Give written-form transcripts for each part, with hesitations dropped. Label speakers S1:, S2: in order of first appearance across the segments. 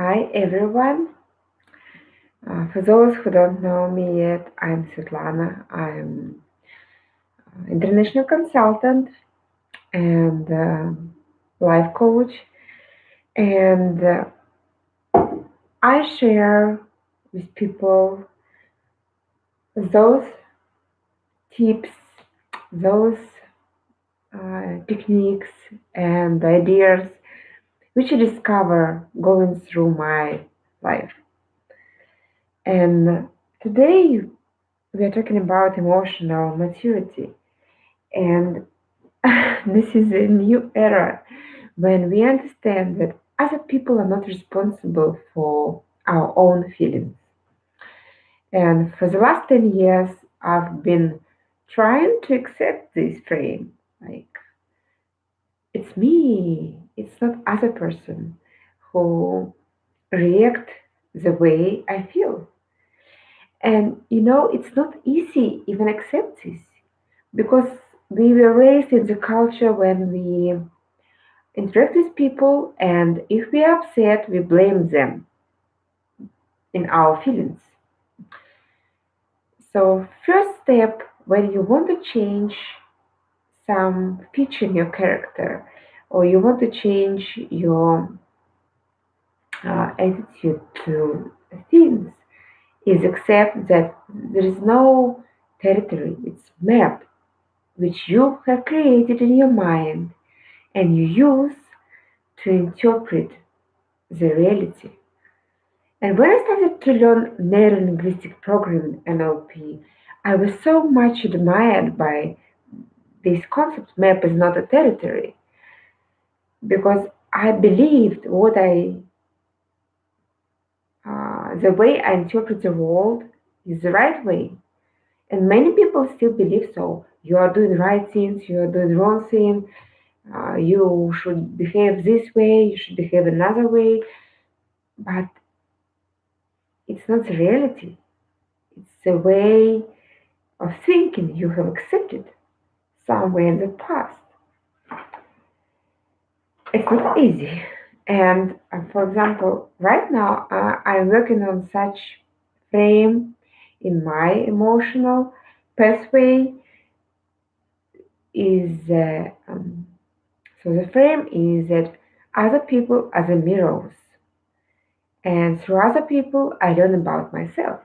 S1: Hi everyone. For those who don't know me yet, I'm Svetlana. I'm international consultant and life coach, and I share with people those tips, those techniques, and ideas which I discover going through my life. And today we are talking about emotional maturity. And this is a new era when we understand that other people are not responsible for our own feelings. And for the last 10 years, I've been trying to accept this frame. Like, it's me, it's not other person who react the way I feel. And it's not easy even accept this because we were raised in the culture when we interact with people, and if we are upset, we blame them in our feelings. So, first step when you want to change some feature in your character or you want to change your attitude to things is accept that there is no territory, it's map which you have created in your mind and you use to interpret the reality. And when I started to learn neuro-linguistic programming NLP, I was so much admired by this concept map is not a territory because I believed the way I interpret the world is the right way. And many people still believe so. You are doing right things, you are doing wrong things, you should behave this way, you should behave another way. But it's not the reality. It's the way of thinking you have accepted somewhere in the past. It's not easy. And for example, right now I'm working on such frame in my emotional pathway is so the frame is that other people are the mirrors, and through other people I learn about myself.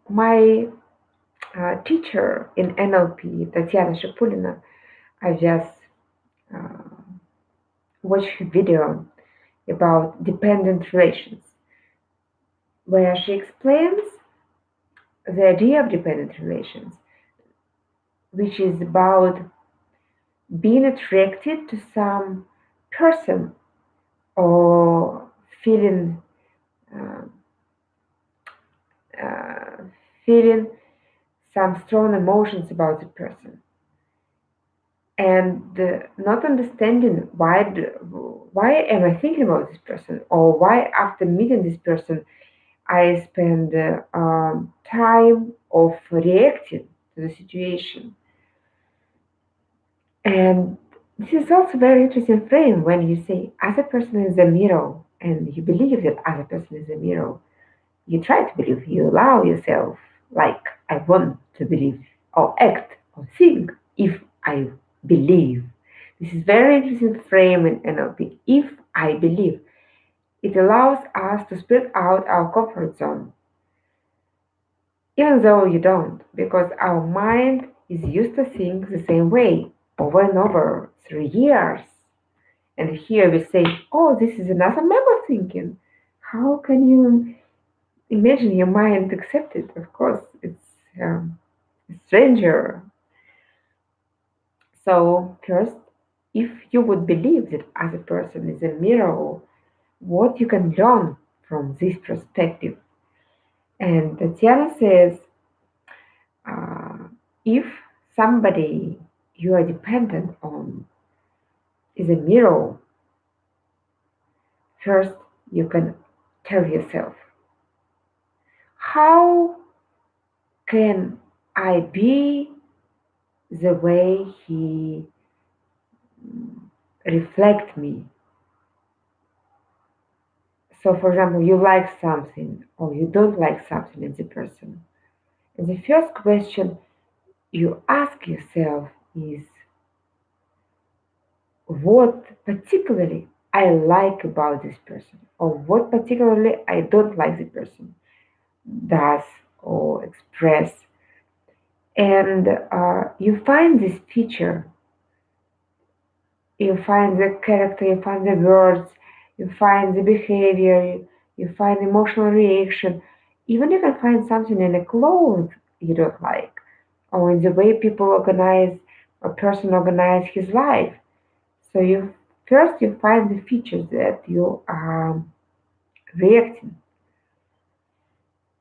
S1: My teacher in NLP, Tatiana Shapulina, I just uh, watched her video about dependent relations, where she explains the idea of dependent relations, which is about being attracted to some person or feeling uh, uh, feeling some strong emotions about the person and not understanding why am I thinking about this person or why after meeting this person I spend time of reacting to the situation. And this is also very interesting frame when you say other person is a mirror and you believe that other person is a mirror. You try to believe, you allow yourself, like I want to believe or act or think if I believe. This is very interesting frame in NLP. If I believe, it allows us to spread out our comfort zone, even though you don't, because our mind is used to think the same way over and over through years. And here we say, oh, this is another member thinking. How can you imagine your mind accept it? Of course, it's a stranger. So, first, if you would believe that other person is a mirror, what you can learn from this perspective. And Tatiana says, uh, if somebody you are dependent on is a mirror, first you can tell yourself, how can I be the way he reflect me. So, for example, you like something or you don't like something in the person. And the first question you ask yourself is, what particularly I like about this person, or what particularly I don't like the person does or express. And you find this feature, you find the character, you find the words, you find the behavior, you find emotional reaction. Even you can find something in a clothes you don't like, or in the way people organize, a person organize his life. So you find the features that you are reacting.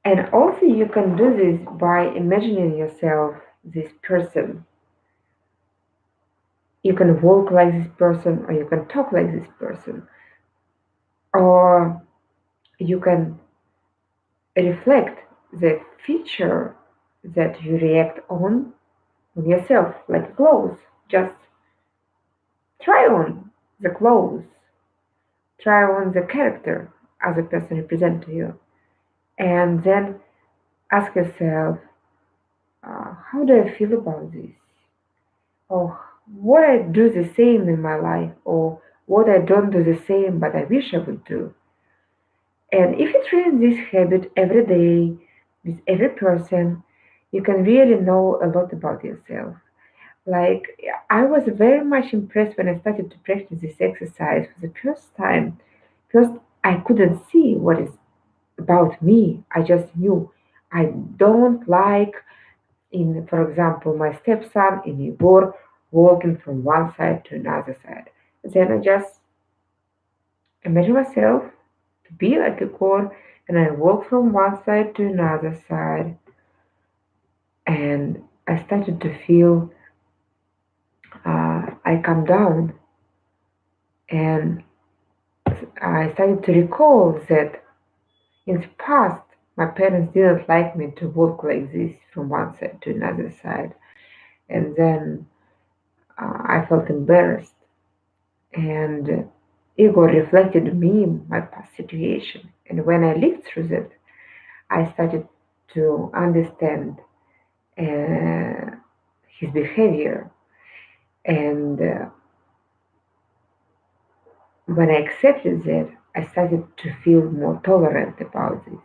S1: And also you can do this by imagining yourself this person. You can walk like this person, or you can talk like this person, or you can reflect the feature that you react on yourself, like clothes. Just try on the clothes, try on the character as a person represent to you, and then ask yourself, how do I feel about this? Or what I do the same in my life, or what I don't do the same but I wish I would do. And if you train this habit every day with every person, you can really know a lot about yourself. Like, I was very much impressed when I started to practice this exercise for the first time, because I couldn't see what is about me. I just knew I don't like, in, for example, my stepson in Igor walking from one side to another side. Then I just imagine myself to be like Igor, and I walk from one side to another side, and I started to feel, I calm down, and I started to recall that in the past my parents didn't like me to walk like this from one side to another side, and then I felt embarrassed. And Igor reflected me, my past situation. And when I lived through that, I started to understand uh, his behavior. And when I accepted that, I started to feel more tolerant about this.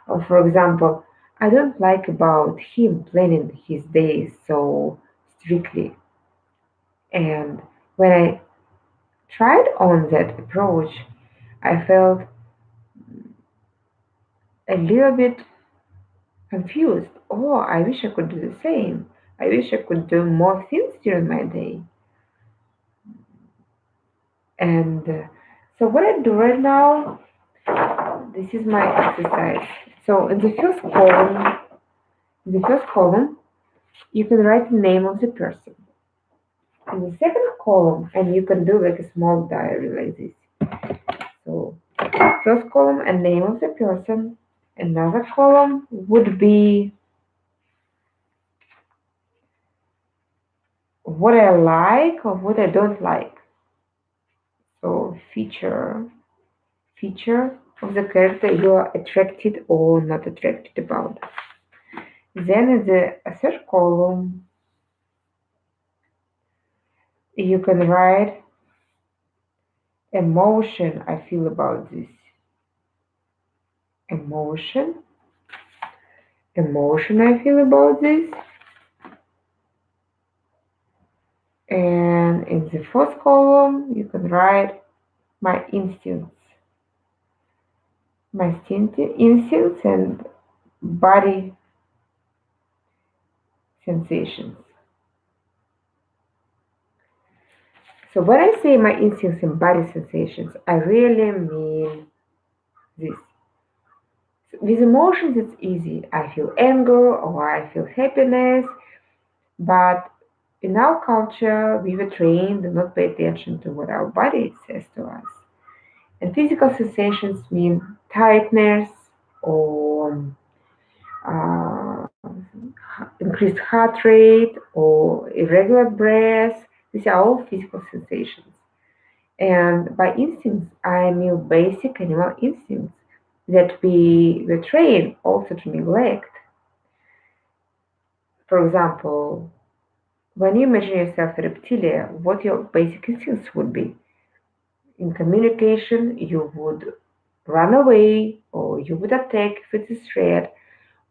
S1: Or, for example, I don't like about him planning his days so strictly. And when I tried on that approach, I felt a little bit confused. Oh, I wish I could do the same. I wish I could do more things during my day. And so, what I do right now, this is my exercise. So, in the first column, you can write the name of the person. In the second column, and you can do like a small diary like this. So, first column and name of the person. Another column would be what I like or what I don't like. So, feature of the character you are attracted or not attracted about. Then in the third column, you can write emotion I feel about this. Emotion, emotion I feel about this. And in the fourth column, you can write my instincts, instincts and body sensations. So when I say my instincts and body sensations, I really mean this. With emotions, it's easy. I feel anger or I feel happiness, but in our culture, we were trained to not pay attention to what our body says to us. And physical sensations mean tightness or uh, increased heart rate or irregular breath. These are all physical sensations. And by instincts, I mean basic animal instincts that we train also to neglect. For example, when you imagine yourself a reptilia, what your basic instincts would be. In communication, you would run away, or you would attack if it's a threat,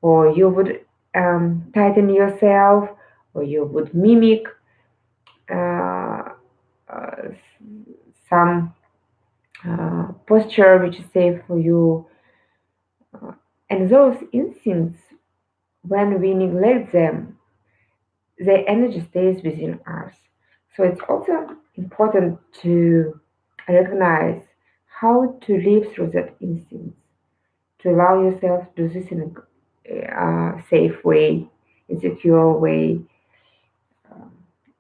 S1: or you would tighten yourself, or you would mimic uh, uh, some posture which is safe for you. And those instincts, when we neglect them, their energy stays within us. So it's also important to recognize how to live through that instinct, to allow yourself to do this in a safe way, in secure way,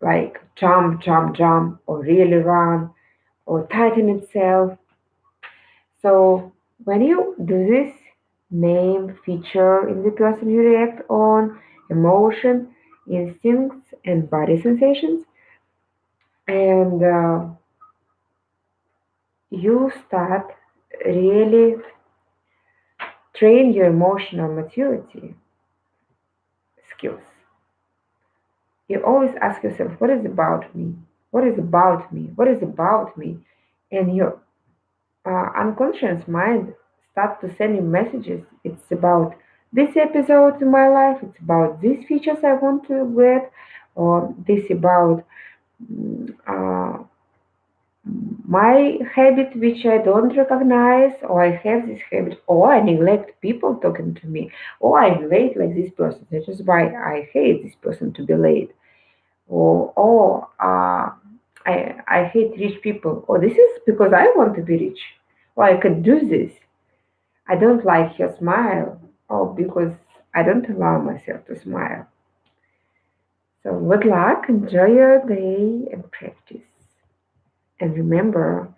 S1: like jump, jump, jump, or really run, or tighten itself. So when you do this, name, feature in the person you react on, emotion, instincts, and body sensations, and you start really train your emotional maturity skills. You always ask yourself, what is about me? What is about me? What is about me? And your unconscious mind start to send you messages. It's about this episode in my life. It's about these features I want to get, or this about uh, my habit which I don't recognize, or I have this habit, or I neglect people talking to me, or I'm late like this person. That is why I hate this person to be late. Or I hate rich people. Or this is because I want to be rich. Or I could do this. I don't like your smile. Or because I don't allow myself to smile. So good luck, enjoy your day and practice. And remember,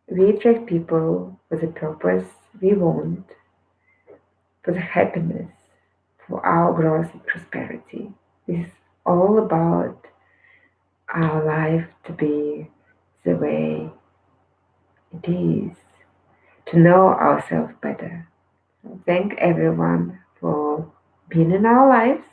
S1: we attract people for the purpose we want, for the happiness, for our growth and prosperity. This is all about our life to be the way it is, to know ourselves better. Thank everyone for being in our lives.